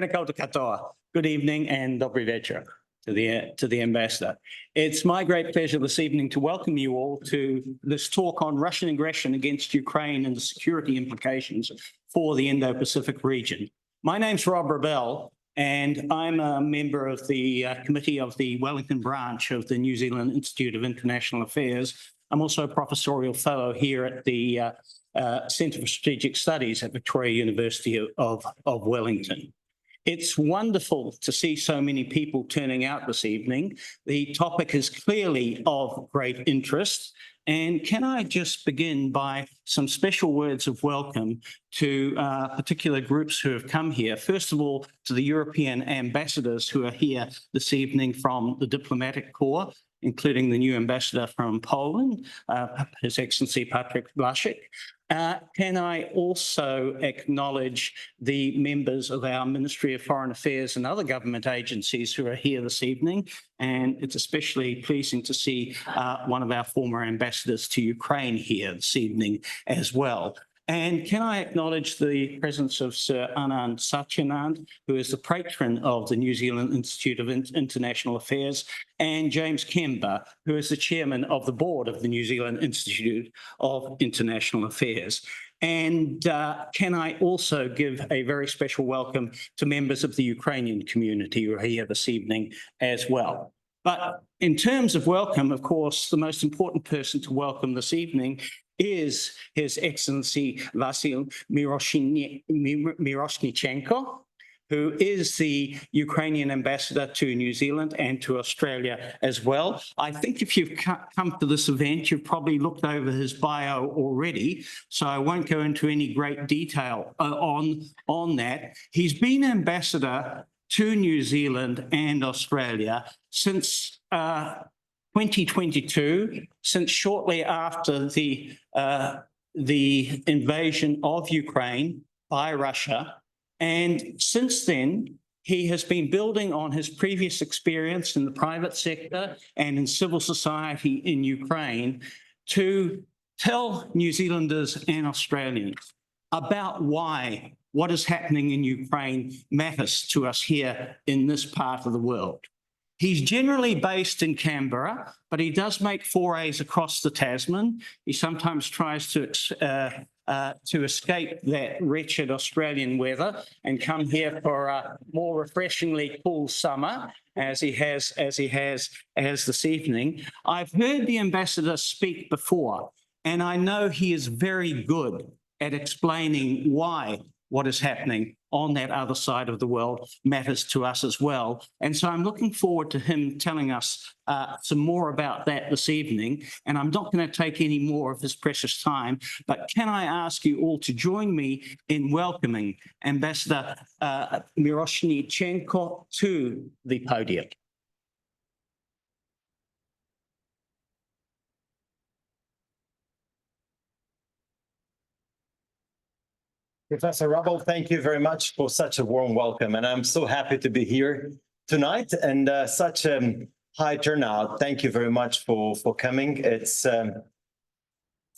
Good evening and dobry večer to the ambassador. It's my great pleasure this evening to welcome you all to this talk on Russian aggression against Ukraine and the security implications for the Indo-Pacific region. My name's Rabel, and I'm a member of the committee of the Wellington Branch of the New Zealand Institute of International Affairs. I'm also a professorial fellow here at the Centre for Strategic Studies at Victoria University of Wellington. It's wonderful to see so many people turning out this evening. The topic is clearly of great interest. And can I just begin by some special words of welcome to particular groups who have come here. First of all, to the European ambassadors who are here this evening from the diplomatic corps, including the new ambassador from Poland, His Excellency Patryk Błaszczyk. Can I also acknowledge the members of our Ministry of Foreign Affairs and other government agencies who are here this evening? And it's especially pleasing to see one of our former ambassadors to Ukraine here this evening as well. And can I acknowledge the presence of Sir Anand Sachinand, who is the patron of the New Zealand Institute of International Affairs, and James Kemba, who is the chairman of the board of the New Zealand Institute of International Affairs. And can I also give a very special welcome to members of the Ukrainian community who are here this evening as well. But in terms of welcome, of course, the most important person to welcome this evening is His Excellency Vasyl Myroshnychenko, who is the Ukrainian ambassador to New Zealand and to Australia as well. I think if you've come to this event, you've probably looked over his bio already, so I won't go into any great detail on that. He's been ambassador to New Zealand and Australia since 2022, since shortly after the invasion of Ukraine by Russia. And since then, he has been building on his previous experience in the private sector and in civil society in Ukraine to tell New Zealanders and Australians about why what is happening in Ukraine matters to us here in this part of the world. He's generally based in Canberra, but he does make forays across the Tasman. He sometimes tries to escape that wretched Australian weather and come here for a more refreshingly cool summer, as he has this evening. I've heard the ambassador speak before, and I know he is very good at explaining why what is happening on that other side of the world matters to us as well. And so I'm looking forward to him telling us some more about that this evening. And I'm not going to take any more of his precious time, but can I ask you all to join me in welcoming Ambassador Myroshnychenko to the podium. Professor Rabel, thank you very much for such a warm welcome. And I'm so happy to be here tonight and such a high turnout. Thank you very much for coming. It's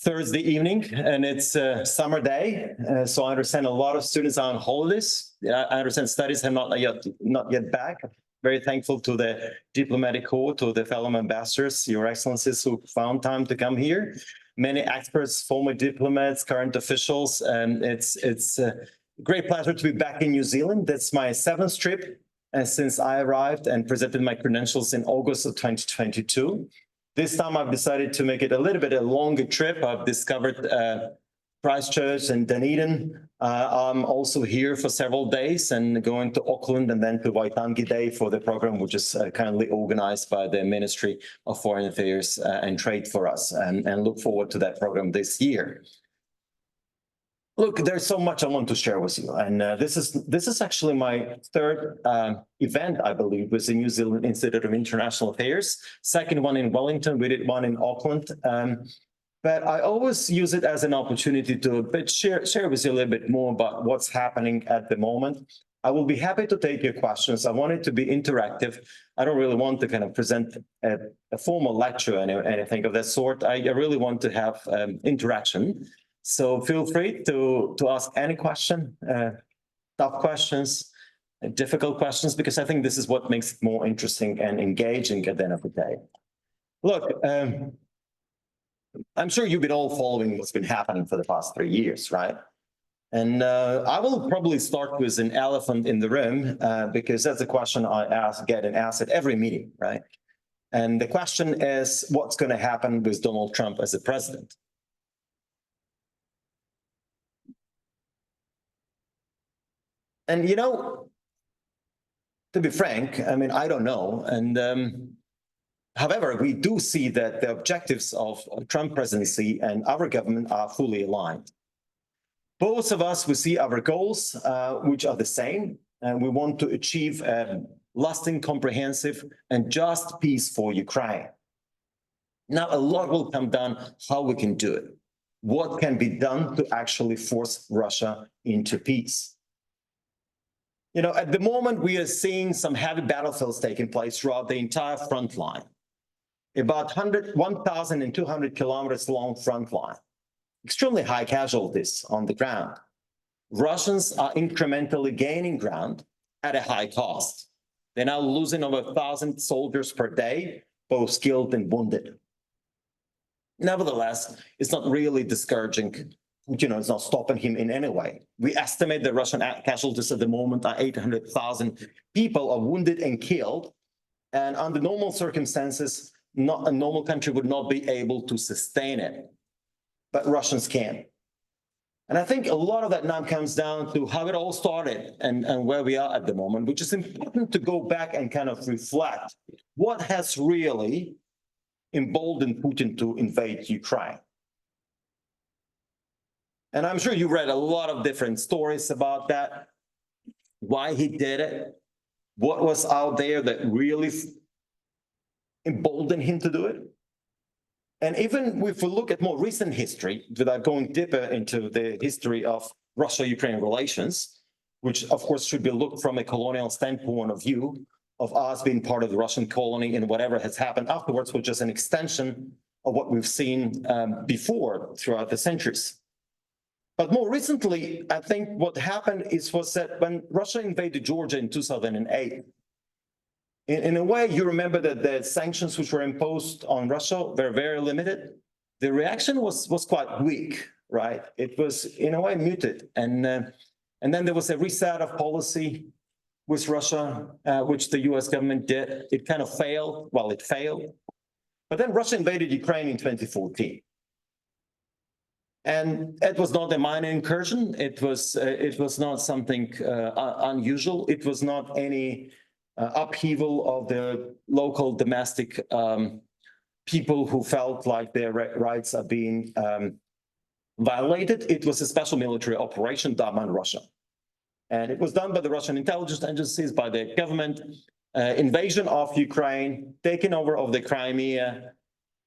Thursday evening and it's a summer day. So I understand a lot of students are on holidays. I understand studies have not yet back. Very thankful to the diplomatic corps, to the fellow ambassadors, Your Excellencies, who found time to come here. Many experts, former diplomats, current officials, and it's a great pleasure to be back in New Zealand. That's my 7th trip since I arrived and presented my credentials in August of 2022. This time I've decided to make it a little bit a longer trip. I've discovered Christchurch and Dunedin. I'm also here for several days and going to Auckland and then to Waitangi Day for the program, which is kindly organized by the Ministry of Foreign Affairs and Trade for us, and look forward to that program this year. Look, there's so much I want to share with you, and this is actually my 3rd event, I believe, with the New Zealand Institute of International Affairs. 2nd one in Wellington, we did one in Auckland. But I always use it as an opportunity to share with you a little bit more about what's happening at the moment. I will be happy to take your questions. I want it to be interactive. I don't really want to kind of present a formal lecture or anything of that sort. I really want to have interaction. So feel free to ask any question, tough questions, difficult questions, because I think this is what makes it more interesting and engaging at the end of the day. Look, I'm sure you've been all following what's been happening for the past 3 years, right? And I will probably start with an elephant in the room, because that's a question I get asked at every meeting, right? And the question is, what's going to happen with Donald Trump as a president? And, you know, to be frank, I mean, I don't know. And however, we do see that the objectives of Trump presidency and our government are fully aligned. Both of us, we see our goals, which are the same, and we want to achieve a lasting, comprehensive, and just peace for Ukraine. Now, a lot will come down how we can do it. What can be done to actually force Russia into peace? You know, at the moment, we are seeing some heavy battlefields taking place throughout the entire front line. About 1,200 kilometers long front line. Extremely high casualties on the ground. Russians are incrementally gaining ground at a high cost. They're now losing over 1,000 soldiers per day, both killed and wounded. Nevertheless, it's not really discouraging. You know, it's not stopping him in any way. We estimate the Russian casualties at the moment are 800,000 people are wounded and killed. And under normal circumstances, a normal country would not be able to sustain it. But Russians can. And I think a lot of that now comes down to how it all started and where we are at the moment, which is important to go back and kind of reflect what has really emboldened Putin to invade Ukraine. And I'm sure you read a lot of different stories about that, why he did it, what was out there that really emboldened him to do it. And even if we look at more recent history, without going deeper into the history of Russia-Ukraine relations, which of course should be looked from a colonial standpoint of view of us being part of the Russian colony, and whatever has happened afterwards was just an extension of what we've seen before throughout the centuries. But more recently, I think what happened was that when Russia invaded Georgia in 2008, in a way, you remember that the sanctions which were imposed on Russia were very limited. The reaction was quite weak, right? It was, in a way, muted. And then there was a reset of policy with Russia, which the US government did. It kind of failed. Well, it failed. But then Russia invaded Ukraine in 2014. And it was not a minor incursion. It was not something unusual. It was not any upheaval of the local domestic people who felt like their rights are being violated. It was a special military operation done by Russia. And it was done by the Russian intelligence agencies, by the government, invasion of Ukraine, taking over of the Crimea,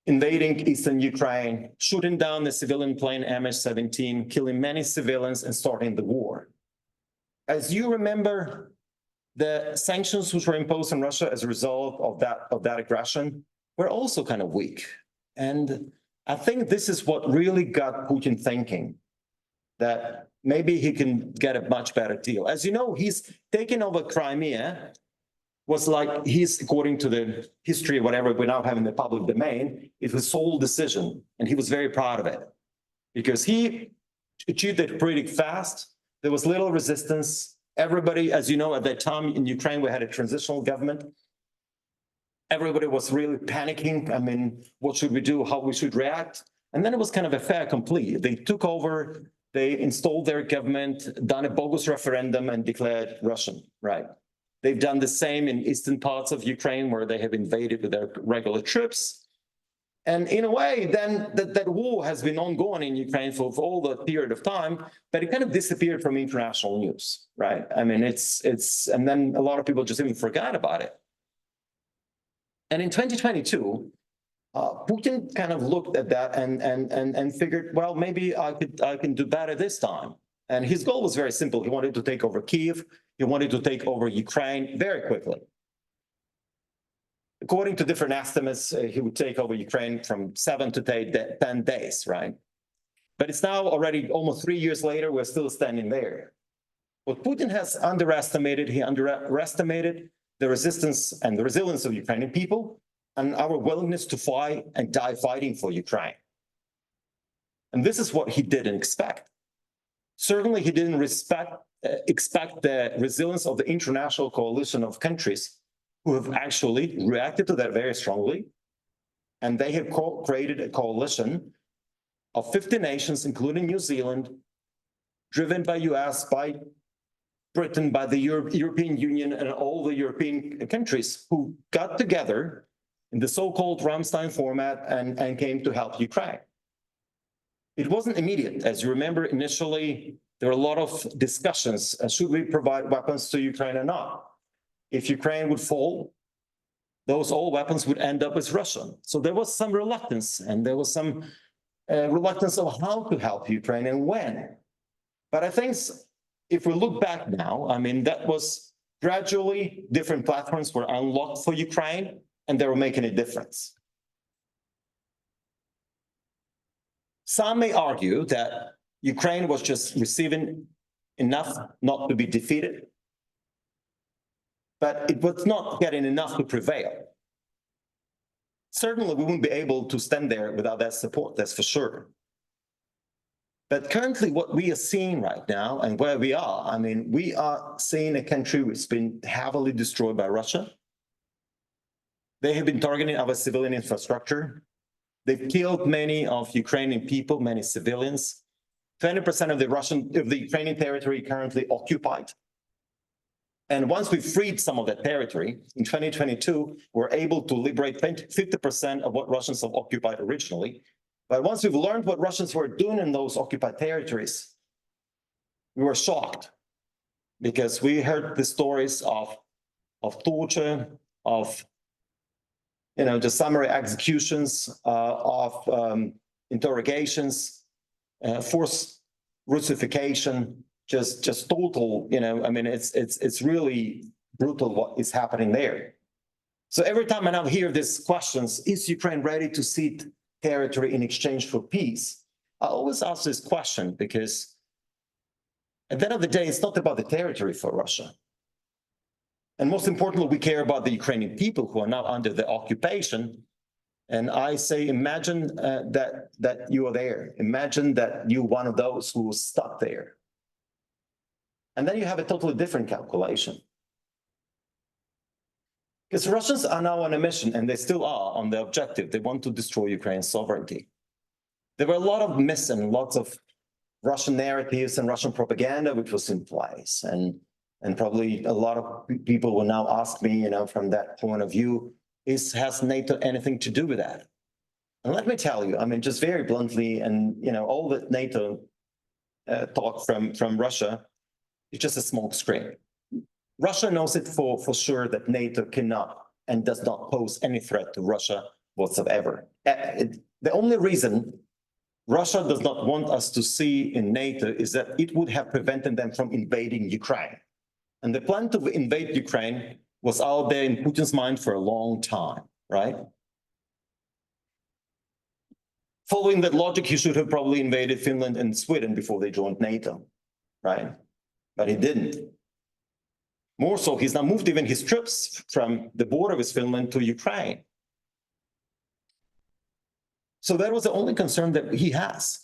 invading eastern Ukraine, shooting down the civilian plane MH17, killing many civilians and starting the war. As you remember, the sanctions which were imposed on Russia as a result of that aggression were also kind of weak. And I think this is what really got Putin thinking, that maybe he can get a much better deal. As you know, he's taken over Crimea, was like he's, according to the history, whatever we now have in the public domain, it was sole decision. And he was very proud of it because he achieved it pretty fast. There was little resistance. Everybody, as you know, at that time in Ukraine, we had a transitional government. Everybody was really panicking. I mean, what should we do? How we should react? And then it was kind of a fait accompli. They took over, they installed their government, done a bogus referendum and declared Russian, right? They've done the same in eastern parts of Ukraine where they have invaded with their regular troops. And in a way, then that war has been ongoing in Ukraine for all that period of time, but it kind of disappeared from international news, right? I mean, and then a lot of people just even forgot about it. And in 2022, Putin kind of looked at that and figured, well, maybe I can do better this time. And his goal was very simple. He wanted to take over Kyiv. He wanted to take over Ukraine very quickly. According to different estimates, he would take over Ukraine from 7 to 10 days, right? But it's now already almost 3 years later, we're still standing there. What Putin has underestimated, he underestimated the resistance and the resilience of Ukrainian people and our willingness to fight and die fighting for Ukraine. And this is what he didn't expect. Certainly, he didn't expect the resilience of the international coalition of countries who have actually reacted to that very strongly. And they have created a coalition of 50 nations, including New Zealand, driven by US, by Britain, by the European Union, and all the European countries who got together in the so-called Ramstein format and came to help Ukraine. It wasn't immediate. As you remember, initially, there were a lot of discussions. Should we provide weapons to Ukraine or not? If Ukraine would fall, those all weapons would end up with Russia. So there was some reluctance, and there was some reluctance of how to help Ukraine and when. But I think if we look back now, I mean, that was gradually different platforms were unlocked for Ukraine, and they were making a difference. Some may argue that Ukraine was just receiving enough not to be defeated, but it was not getting enough to prevail. Certainly, we wouldn't be able to stand there without that support, that's for sure. But currently, what we are seeing right now and where we are, I mean, we are seeing a country which has been heavily destroyed by Russia. They have been targeting our civilian infrastructure. They've killed many of Ukrainian people, many civilians. 20% of the Ukrainian territory currently occupied. And once we freed some of that territory, in 2022, we're able to liberate 50% of what Russians have occupied originally. But once we've learned what Russians were doing in those occupied territories, we were shocked because we heard the stories of torture, of just summary executions, of interrogations, forced Russification, just total, I mean, it's really brutal what is happening there. So every time I now hear these questions, is Ukraine ready to cede territory in exchange for peace? I always ask this question because at the end of the day, it's not about the territory for Russia. And most importantly, we care about the Ukrainian people who are now under the occupation. And I say, imagine that you are there. Imagine that you're one of those who was stuck there. And then you have a totally different calculation. Because Russians are now on a mission, and they still are on the objective. They want to destroy Ukraine's sovereignty. There were a lot of myths and lots of Russian narratives and Russian propaganda which was in place. And probably a lot of people will now ask me, from that point of view, has NATO anything to do with that? And let me tell you, I mean, just very bluntly, and all that NATO talk from Russia, it's just a smoke screen. Russia knows it for sure that NATO cannot and does not pose any threat to Russia whatsoever. The only reason Russia does not want us to see in NATO is that it would have prevented them from invading Ukraine. And the plan to invade Ukraine was out there in Putin's mind for a long time, right? Following that logic, he should have probably invaded Finland and Sweden before they joined NATO, right? But he didn't. More so, he's now moved even his troops from the border with Finland to Ukraine. So that was the only concern that he has.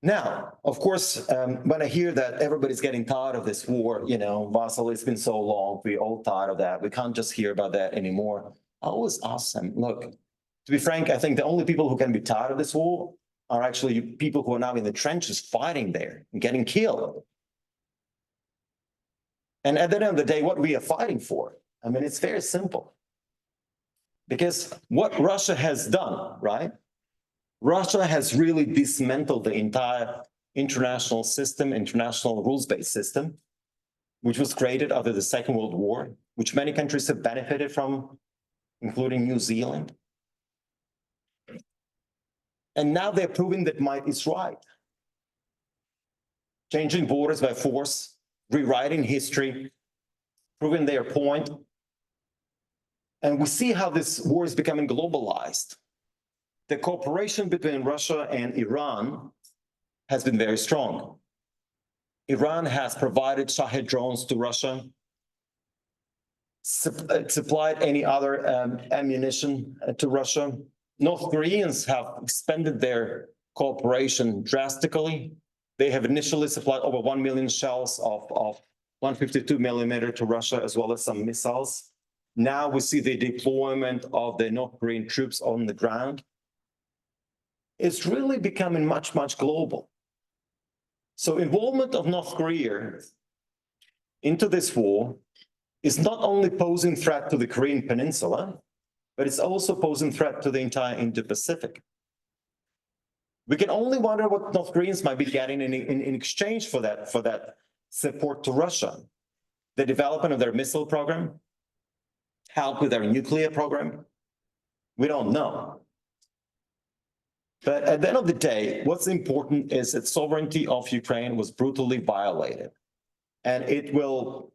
Now, of course, when I hear that everybody's getting tired of this war, Vasyl, it's been so long, we're all tired of that. We can't just hear about that anymore. I always ask them, look, to be frank, I think the only people who can be tired of this war are actually people who are now in the trenches fighting there and getting killed. And at the end of the day, what we are fighting for, I mean, it's very simple. Because what Russia has done, right? Russia has really dismantled the entire international system, international rules-based system, which was created after the Second World War, which many countries have benefited from, including New Zealand. And now they're proving that might is right. Changing borders by force, rewriting history, proving their point. And we see how this war is becoming globalized. The cooperation between Russia and Iran has been very strong. Iran has provided Shahed drones to Russia, supplied any other ammunition to Russia. North Koreans have expanded their cooperation drastically. They have initially supplied over 1 million shells of 152 millimeter to Russia, as well as some missiles. Now we see the deployment of the North Korean troops on the ground. It's really becoming much, much global. So involvement of North Korea into this war is not only posing threat to the Korean Peninsula, but it's also posing threat to the entire Indo-Pacific. We can only wonder what North Koreans might be getting in exchange for that support to Russia. The development of their missile program, help with their nuclear program, we don't know. But at the end of the day, what's important is that sovereignty of Ukraine was brutally violated. And it will,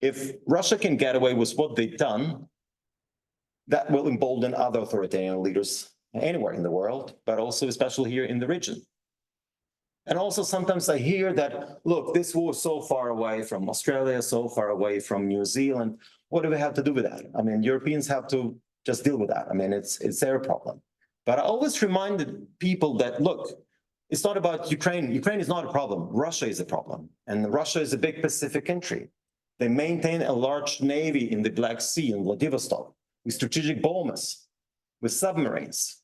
if Russia can get away with what they've done, that will embolden other authoritarian leaders anywhere in the world, but also especially here in the region. And also sometimes I hear that, look, this war is so far away from Australia, so far away from New Zealand. What do we have to do with that? I mean, Europeans have to just deal with that. I mean, it's their problem. But I always reminded people that, look, it's not about Ukraine. Ukraine is not a problem. Russia is a problem. And Russia is a big Pacific country. They maintain a large navy in the Black Sea in Vladivostok with strategic bombers, with submarines.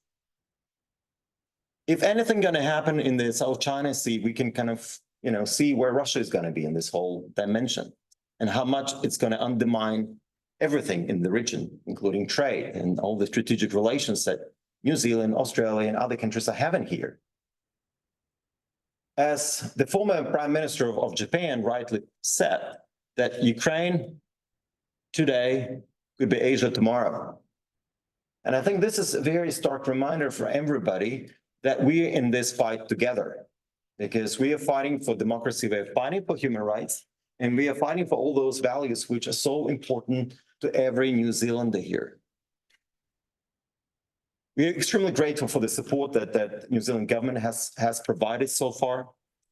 If anything going to happen in the South China Sea, we can kind of, see where Russia is going to be in this whole dimension and how much it's going to undermine everything in the region, including trade and all the strategic relations that New Zealand, Australia, and other countries are having here. As the former Prime Minister of Japan rightly said, that Ukraine today could be Asia tomorrow. And I think this is a very stark reminder for everybody that we're in this fight together, because we are fighting for democracy, we are fighting for human rights, and we are fighting for all those values which are so important to every New Zealander here. We are extremely grateful for the support that New Zealand government has provided so far.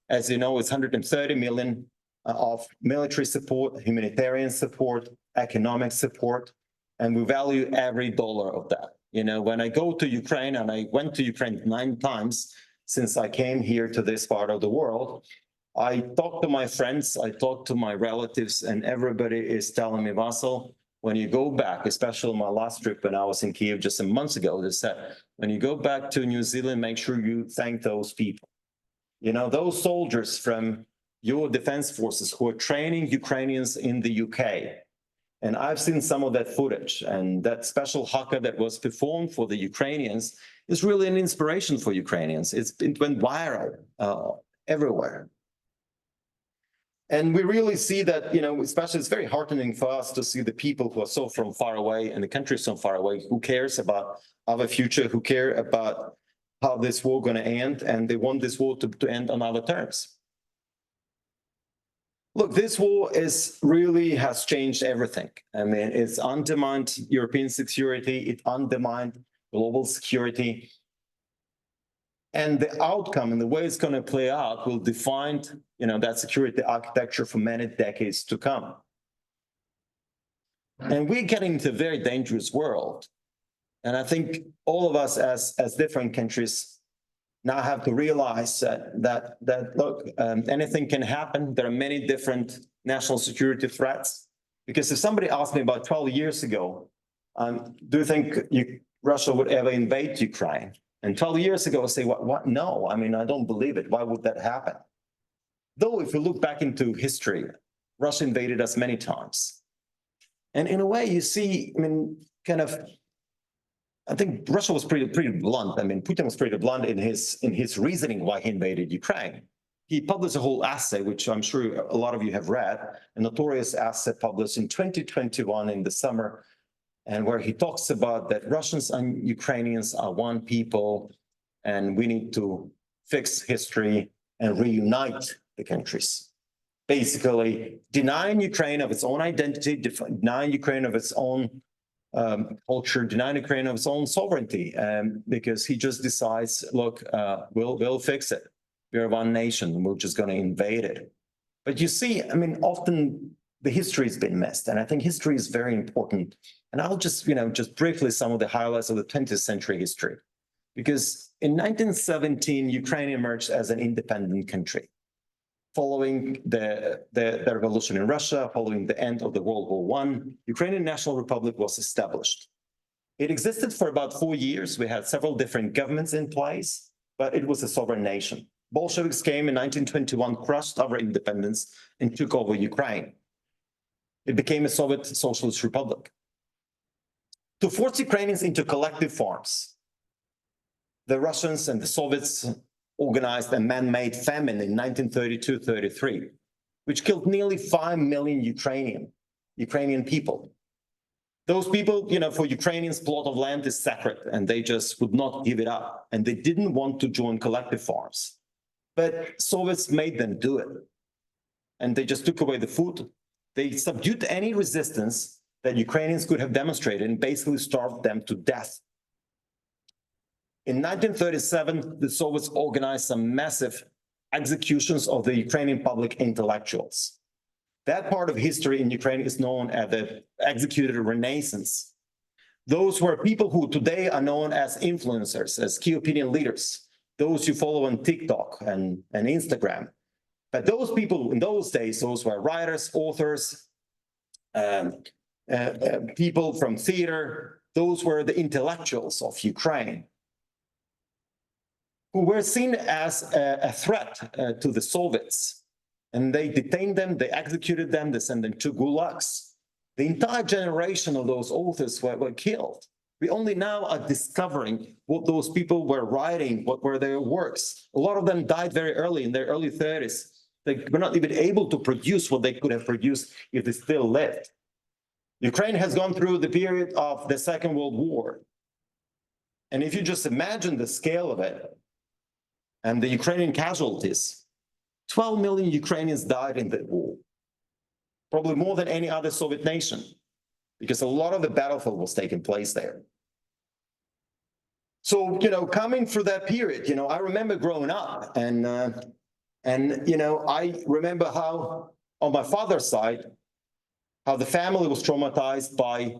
As you know, it's 130 million of military support, humanitarian support, economic support, and we value every dollar of that. When I go to Ukraine, and I went to Ukraine 9 times since I came here to this part of the world, I talk to my friends, I talk to my relatives, and everybody is telling me, Vasyl, when you go back, especially my last trip when I was in Kyiv just some months ago, they said, when you go back to New Zealand, make sure you thank those people. Those soldiers from your defense forces who are training Ukrainians in the UK. And I've seen some of that footage, and that special haka that was performed for the Ukrainians is really an inspiration for Ukrainians. It went viral everywhere. And we really see that, especially it's very heartening for us to see the people who are so from far away and the country so far away, who cares about our future, who care about how this war going to end, and they want this war to end on our terms. Look, this war really has changed everything. I mean, it's undermined European security, it undermined global security. And the outcome and the way it's going to play out will define, that security architecture for many decades to come. And we're getting into a very dangerous world. And I think all of us as different countries now have to realize that look, anything can happen. There are many different national security threats. Because if somebody asked me about 12 years ago, do you think Russia would ever invade Ukraine? And 12 years ago, I say, what? No, I mean, I don't believe it. Why would that happen? Though, if we look back into history, Russia invaded us many times. And in a way, you see, I mean, I think Russia was pretty blunt. I mean, Putin was pretty blunt in his reasoning why he invaded Ukraine. He published a whole essay, which I'm sure a lot of you have read, a notorious essay published in 2021 in the summer, and where he talks about that Russians and Ukrainians are one people, and we need to fix history and reunite the countries. Basically, denying Ukraine of its own identity, denying Ukraine of its own culture, denying Ukraine of its own sovereignty, because he just decides, look, we'll fix it. We're one nation, and we're just going to invade it. But you see, I mean, often the history has been missed, and I think history is very important. And I'll just, just briefly some of the highlights of the 20th century history. Because in 1917, Ukraine emerged as an independent country. Following the revolution in Russia, following the end of the World War I, Ukrainian National Republic was established. It existed for about 4 years. We had several different governments in place, but it was a sovereign nation. Bolsheviks came in 1921, crushed our independence, and took over Ukraine. It became a Soviet Socialist Republic. To force Ukrainians into collective farms, the Russians and the Soviets organized a man-made famine in 1932-33, which killed nearly 5 million Ukrainian people. Those people, for Ukrainians, plot of land is sacred, and they just would not give it up, and they didn't want to join collective farms. But Soviets made them do it, and they just took away the food. They subdued any resistance that Ukrainians could have demonstrated and basically starved them to death. In 1937, the Soviets organized some massive executions of the Ukrainian public intellectuals. That part of history in Ukraine is known as the executed Renaissance. Those were people who today are known as influencers, as key opinion leaders, those you follow on TikTok and Instagram. But those people in those days, those were writers, authors, people from theater. Those were the intellectuals of Ukraine, who were seen as a threat to the Soviets. And they detained them, they executed them, they sent them to gulags. The entire generation of those authors were killed. We only now are discovering what those people were writing, what were their works. A lot of them died very early, in their early 30s. They were not even able to produce what they could have produced if they still lived. Ukraine has gone through the period of the Second World War. And if you just imagine the scale of it and the Ukrainian casualties, 12 million Ukrainians died in that war, probably more than any other Soviet nation, because a lot of the battlefield was taking place there. So, coming through that period, I remember growing up, and I remember how, on my father's side, how the family was traumatized by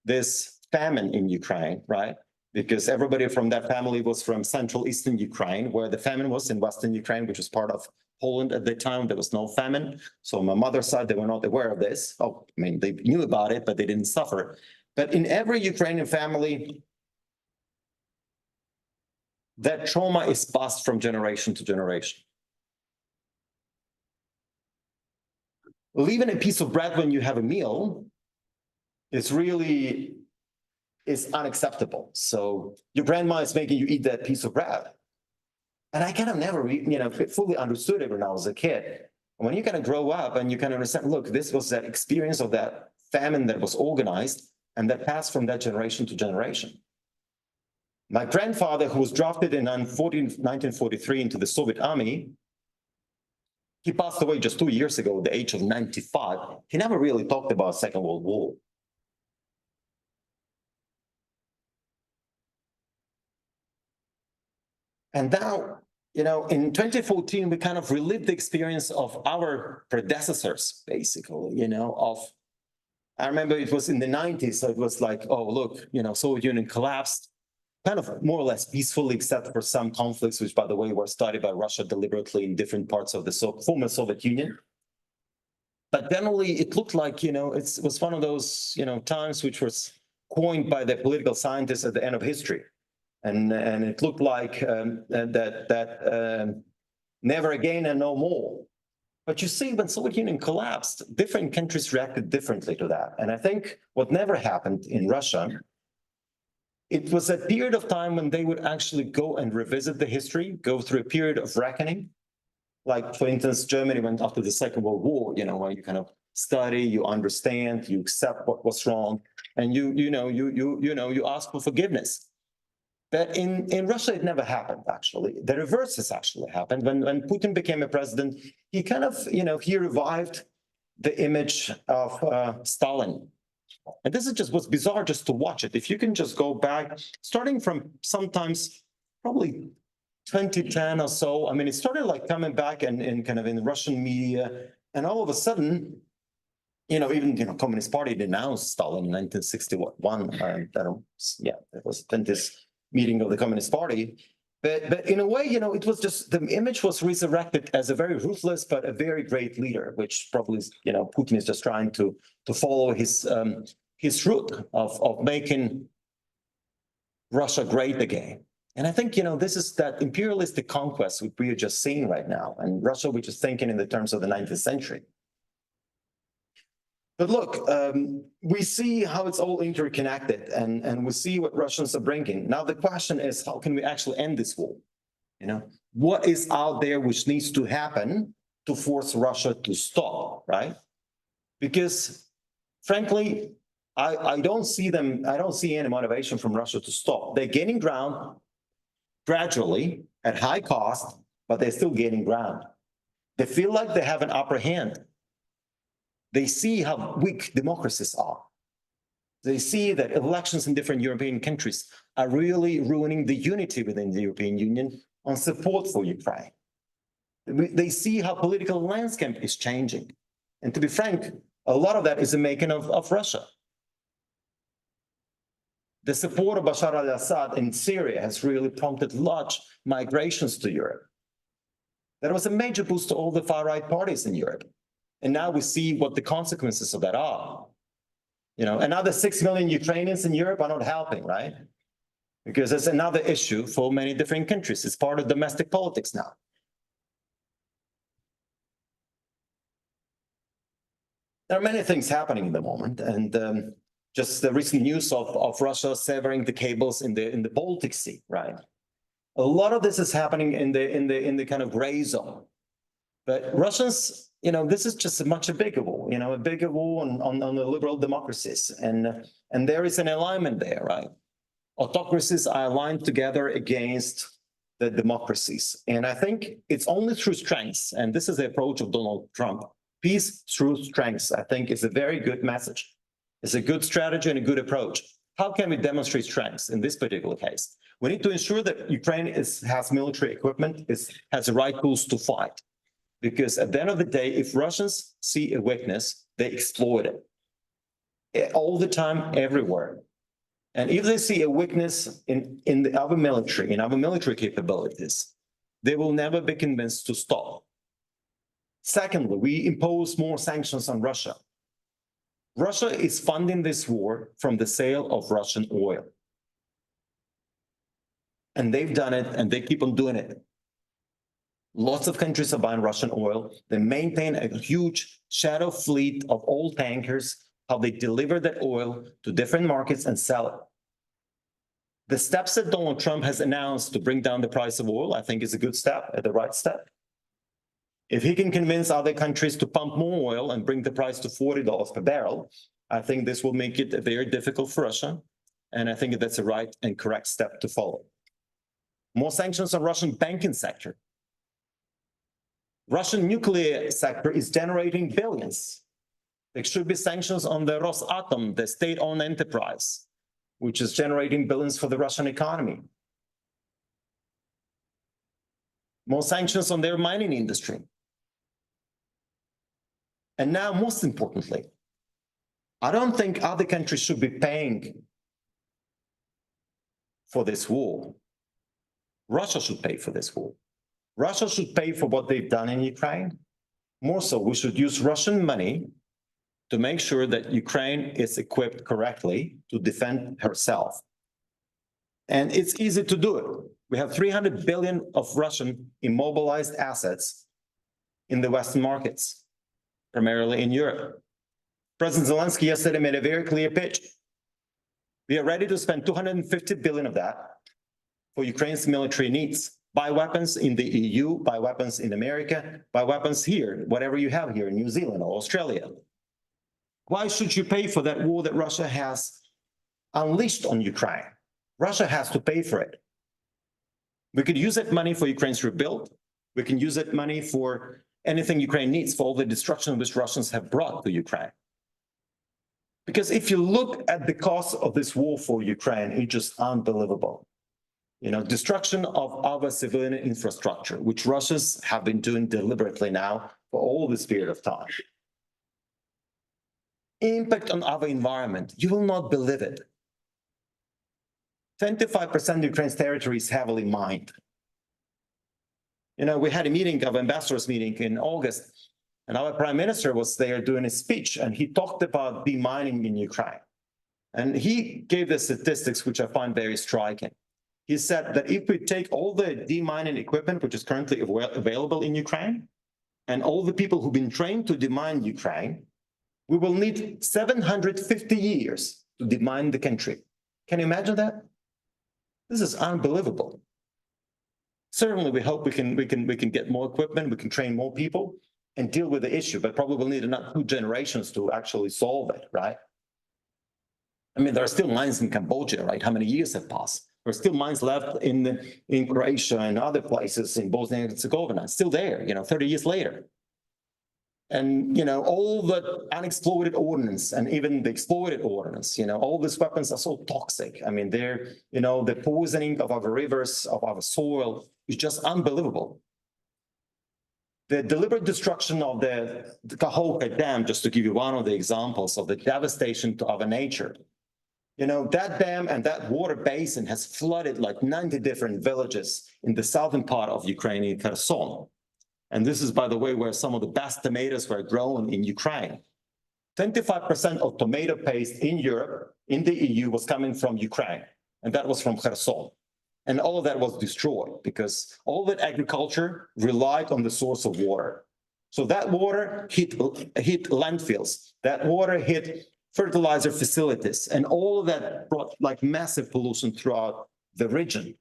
this famine in Ukraine, right? Because everybody from that family was from Central Eastern Ukraine, where the famine was in Western Ukraine, which was part of Poland at the time. There was no famine. So on my mother's side, they were not aware of this. Oh, I mean, they knew about it, but they didn't suffer. But in every Ukrainian family, that trauma is passed from generation to generation. Leaving a piece of bread when you have a meal is unacceptable. So your grandma is making you eat that piece of bread. And I kind of never, fully understood it when I was a kid. And when you kind of grow up and you kind of understand, look, this was that experience of that famine that was organized and that passed from that generation to generation. My grandfather, who was drafted in 1943 into the Soviet army, he passed away just 2 years ago at the age of 95. He never really talked about Second World War. And now, in 2014, we kind of relived the experience of our predecessors, basically, I remember it was in the 90s, so it was like, oh, look, Soviet Union collapsed, kind of more or less peacefully, except for some conflicts, which, by the way, were started by Russia deliberately in different parts of the former Soviet Union. But generally, it looked like, it was one of those, times which was coined by the political scientists at the end of history. And it looked like never again and no more. But you see, when Soviet Union collapsed, different countries reacted differently to that. And I think what never happened in Russia, it was a period of time when they would actually go and revisit the history, go through a period of reckoning. Like, for instance, Germany went after the Second World War, where you kind of study, you understand, you accept what was wrong, and you ask for forgiveness. But in Russia, it never happened, actually. The reverse has actually happened. When Putin became a president, he kind of, he revived the image of Stalin. And this is just what's bizarre just to watch it. If you can just go back, starting from sometimes probably 2010 or so, I mean, it started like coming back and kind of in Russian media, And all of a sudden, even, Communist Party denounced Stalin in 1961. It was the 20th meeting of the Communist Party. But in a way, it was just, the image was resurrected as a very ruthless, but a very great leader, which probably is, Putin is just trying to follow his route of making Russia great again. And I think, this is that imperialistic conquest which we are just seeing right now. And Russia, which is thinking in the terms of the 19th century. But look, we see how it's all interconnected, and we see what Russians are bringing. Now, the question is, how can we actually end this war? What is out there which needs to happen to force Russia to stop, right? Because, frankly, I don't see any motivation from Russia to stop. They're gaining ground gradually at high cost, but they're still gaining ground. They feel like they have an upper hand. They see how weak democracies are. They see that elections in different European countries are really ruining the unity within the European Union on support for Ukraine. They see how political landscape is changing. And to be frank, a lot of that is the making of Russia. The support of Bashar al-Assad in Syria has really prompted large migrations to Europe. That was a major boost to all the far-right parties in Europe. And now we see what the consequences of that are. Another 6 million Ukrainians in Europe are not helping, right? Because it's another issue for many different countries. It's part of domestic politics now. There are many things happening in the moment, and just the recent news of Russia severing the cables in the Baltic Sea, right? A lot of this is happening in the kind of gray zone. But Russians, this is just a bigger war, a bigger war on the liberal democracies. And there is an alignment there, right? Autocracies are aligned together against the democracies. And I think it's only through strengths, and this is the approach of Donald Trump. Peace through strengths, I think, is a very good message. It's a good strategy and a good approach. How can we demonstrate strengths in this particular case? We need to ensure that Ukraine has military equipment, has the right tools to fight. Because at the end of the day, if Russians see a weakness, they exploit it all the time, everywhere. And if they see a weakness in our military capabilities, they will never be convinced to stop. Secondly, we impose more sanctions on Russia. Russia is funding this war from the sale of Russian oil. And they've done it, and they keep on doing it. Lots of countries are buying Russian oil. They maintain a huge shadow fleet of oil tankers, how they deliver that oil to different markets and sell it. The steps that Donald Trump has announced to bring down the price of oil, I think is a good step, the right step. If he can convince other countries to pump more oil and bring the price to $40 per barrel, I think this will make it very difficult for Russia. And I think that's a right and correct step to follow. More sanctions on Russian banking sector. Russian nuclear sector is generating billions. There should be sanctions on the Rosatom, the state-owned enterprise, which is generating billions for the Russian economy. More sanctions on their mining industry. And now, most importantly, I don't think other countries should be paying for this war. Russia should pay for this war. Russia should pay for what they've done in Ukraine. More so, we should use Russian money to make sure that Ukraine is equipped correctly to defend herself. And it's easy to do it. We have 300 billion of Russian immobilized assets in the Western markets, primarily in Europe. President Zelensky yesterday made a very clear pitch. We are ready to spend 250 billion of that for Ukraine's military needs. Buy weapons in the EU, buy weapons in America, buy weapons here, whatever you have here in New Zealand or Australia. Why should you pay for that war that Russia has unleashed on Ukraine? Russia has to pay for it. We could use that money for Ukraine's rebuild. We can use that money for anything Ukraine needs, for all the destruction which Russians have brought to Ukraine. Because if you look at the cost of this war for Ukraine, it's just unbelievable. Destruction of our civilian infrastructure, which Russians have been doing deliberately now for all this period of time. Impact on our environment, you will not believe it. 25% of Ukraine's territory is heavily mined. You know, we had a meeting of ambassadors meeting in August, and our prime minister was there doing a speech, and he talked about demining in Ukraine. And he gave the statistics, which I find very striking. He said that if we take all the demining equipment, which is currently available in Ukraine, and all the people who've been trained to demine Ukraine, we will need 750 years to demine the country. Can you imagine that? This is unbelievable. Certainly, we hope we can get more equipment, we can train more people and deal with the issue, but probably we'll need another 2 generations to actually solve it, right? I mean, there are still mines in Cambodia, right? How many years have passed? There are still mines left in Croatia and other places in Bosnia and Herzegovina, still there, you know, 30 years later. And, you know, all the unexploded ordnance and even the exploded ordnance, you know, all these weapons are so toxic. I mean, they're, you know, the poisoning of our rivers, of our soil is just unbelievable. The deliberate destruction of the Kakhovka Dam, just to give you one of the examples of the devastation to our nature. You know, that dam and that water basin has flooded like 90 different villages in the southern part of Ukraine, in Kherson. And this is, by the way, where some of the best tomatoes were grown in Ukraine. 25% of tomato paste in Europe, in the EU, was coming from Ukraine, and that was from Kherson. And all of that was destroyed because all that agriculture relied on the source of water. So that water hit landfills, that water hit fertilizer facilities, and all of that brought like massive pollution throughout the region.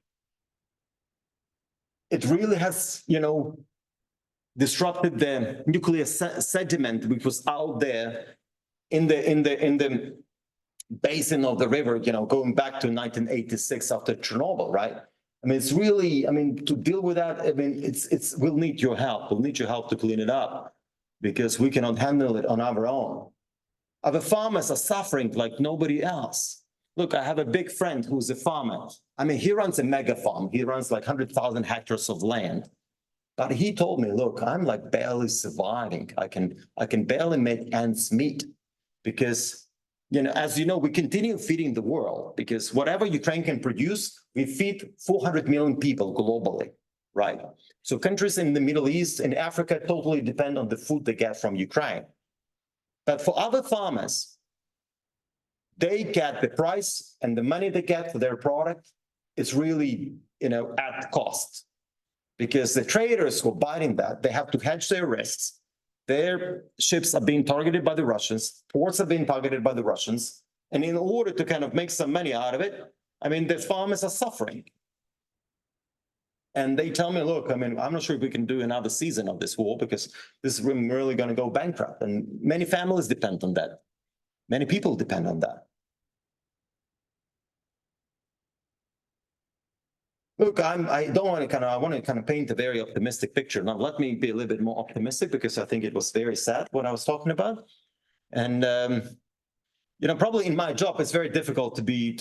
It really has, you know, disrupted the nuclear sediment which was out there in the basin of the river, you know, going back to 1986 after Chernobyl, right? I mean, it's really, I mean, to deal with that, I mean, we'll need your help. We'll need your help to clean it up because we cannot handle it on our own. Our farmers are suffering like nobody else. Look, I have a big friend who's a farmer. I mean, he runs a mega farm. He runs like 100,000 hectares of land. But he told me, look, I'm like barely surviving. I can barely make ends meet because, you know, as you know, we continue feeding the world because whatever Ukraine can produce, we feed 400 million people globally, right? So countries in the Middle East and Africa totally depend on the food they get from Ukraine. But for other farmers, they get the price and the money they get for their product is really, you know, at cost. Because the traders who are buying that, they have to hedge their risks. Their ships are being targeted by the Russians, ports are being targeted by the Russians. And in order to kind of make some money out of it, I mean, the farmers are suffering. And they tell me, look, I mean, I'm not sure if we can do another season of this war because this is really going to go bankrupt. And many families depend on that. Many people depend on that. Look, I want to kind of paint a very optimistic picture. Now, let me be a little bit more optimistic because I think it was very sad what I was talking about. And, you know, probably in my job, it's very difficult to be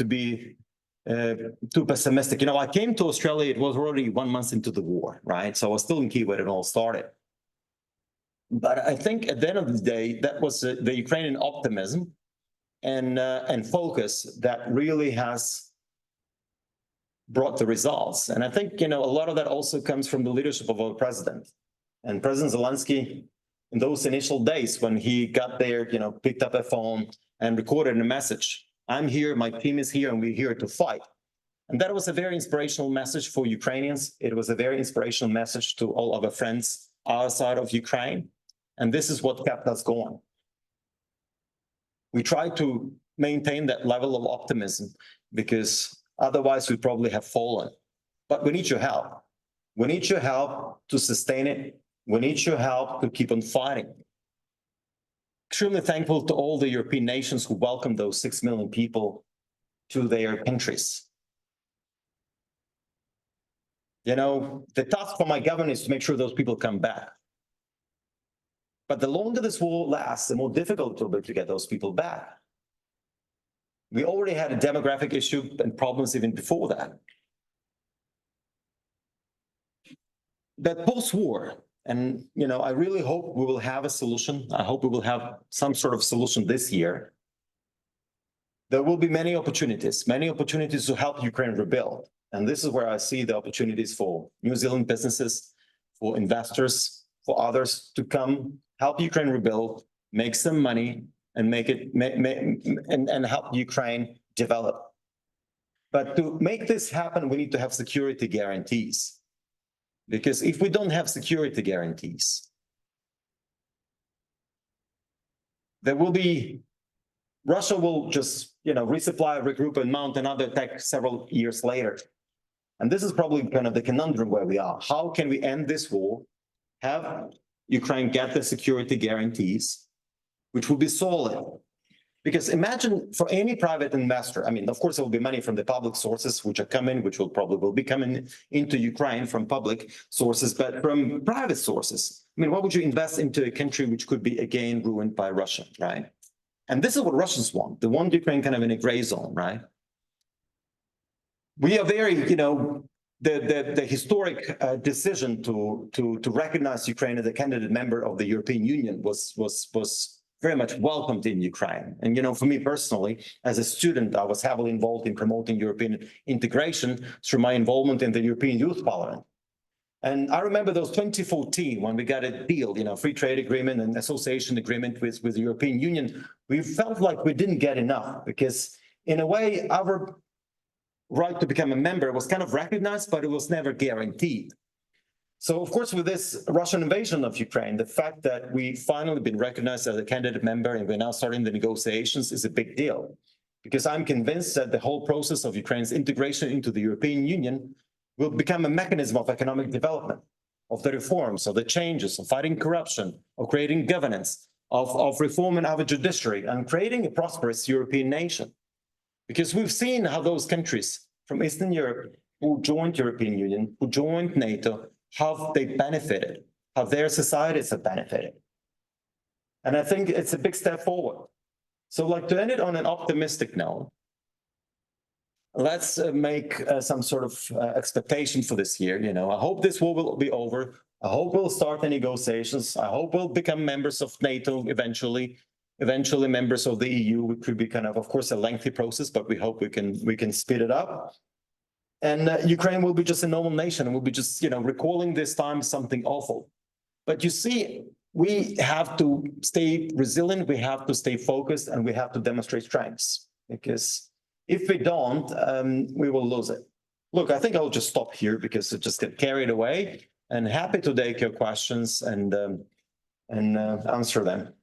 too pessimistic. You know, I came to Australia, it was already 1 month into the war, right? So I was still in Kyiv when it all started. But I think at the end of the day, that was the Ukrainian optimism and focus that really has brought the results. And I think, you know, a lot of that also comes from the leadership of our president. And President Zelensky, in those initial days when he got there, you know, picked up a phone and recorded a message. I'm here, my team is here, and we're here to fight. And that was a very inspirational message for Ukrainians. It was a very inspirational message to all of our friends outside of Ukraine. And this is what kept us going. We tried to maintain that level of optimism because otherwise, we probably have fallen. But we need your help. We need your help to sustain it. We need your help to keep on fighting. Extremely thankful to all the European nations who welcomed those 6 million people to their countries. You know, the task for my government is to make sure those people come back. But the longer this war lasts, the more difficult it will be to get those people back. We already had a demographic issue and problems even before that. But post-war, And, I really hope we will have a solution. I hope we will have some sort of solution this year. There will be many opportunities to help Ukraine rebuild. And this is where I see the opportunities for New Zealand businesses, for investors, for others to come help Ukraine rebuild, make some money, and and help Ukraine develop. But to make this happen, we need to have security guarantees. Because if we don't have security guarantees, Russia will just, resupply, regroup, and mount another attack several years later. And this is probably kind of the conundrum where we are. How can we end this war, have Ukraine get the security guarantees, which will be solid? Because imagine for any private investor, of course, there will be money from the public sources, which will probably be coming into Ukraine from public sources, but from private sources. Why would you invest into a country which could be again ruined by Russia, right? And this is what Russians want. They want Ukraine kind of in a gray zone, right? We are very, the historic decision to recognize Ukraine as a candidate member of the European Union was very much welcomed in Ukraine. And, for me personally, as a student, I was heavily involved in promoting European integration through my involvement in the European Youth Parliament. And I remember those 2014, when we got a deal, free trade agreement and association agreement with the European Union, we felt like we didn't get enough because in a way, our right to become a member was kind of recognized, but it was never guaranteed. So, of course, with this Russian invasion of Ukraine, the fact that we finally been recognized as a candidate member and we're now starting the negotiations is a big deal. Because I'm convinced that the whole process of Ukraine's integration into the European Union will become a mechanism of economic development, of the reforms, of the changes, of fighting corruption, of creating governance, of reforming our judiciary and creating a prosperous European nation. Because we've seen how those countries from Eastern Europe who joined European Union, who joined NATO, how they benefited, how their societies have benefited. And I think it's a big step forward. So to end it on an optimistic note, let's make some sort of expectation for this year. I hope this war will be over. I hope we'll start the negotiations. I hope we'll become members of NATO eventually members of the EU. It could be of course, a lengthy process, but we hope we can speed it up. And Ukraine will be just a normal nation, and we'll be just, recalling this time something awful. But you see, we have to stay resilient, we have to stay focused, and we have to demonstrate strengths. Because if we don't, we will lose it. Look, I think I'll just stop here because it just get carried away. And happy to take your questions and answer them.